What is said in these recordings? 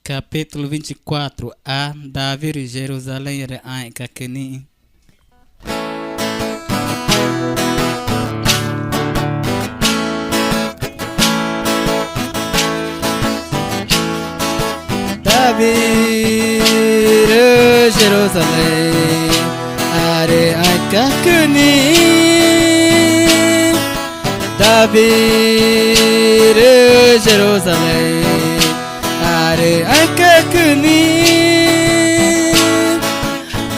Capítulo 24. A Davi Jerusalém Reai Kakeni. Davi Jerusalém Reai Kakeni. Davi Jerusalém Reai Kakeni.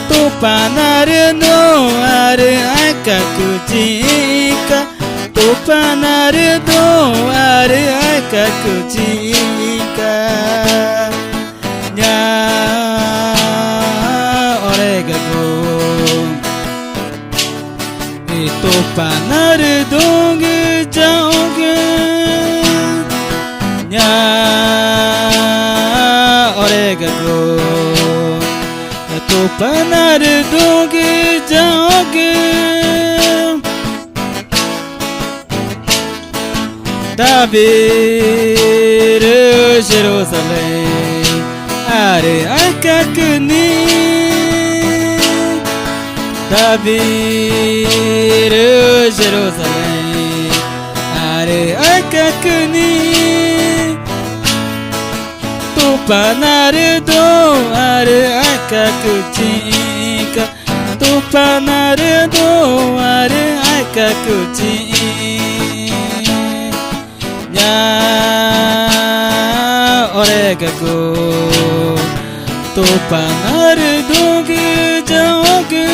Tupanarino Reai Kakuchika. Tupanarino Reai Kakuchika. Nya oregago Tupanarino Gijaoge. Nya oregago Tupanarino Gijaoge. Davi Jerusalém Reai Kakeni. Davi Jerusalém Reai Kakeni. Tupanarino Reai Kakuchika. Tupanarino Reai Kakuchika. Nya oregago Tupanarino Gijaoge.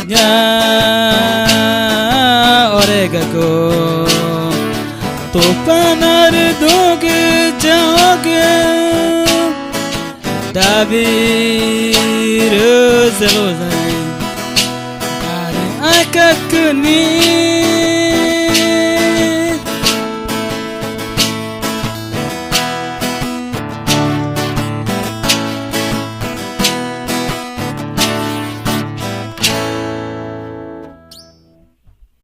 Nya oregago Tupanarino Gijaoge. Davi Jerusalém Reai Kakeni.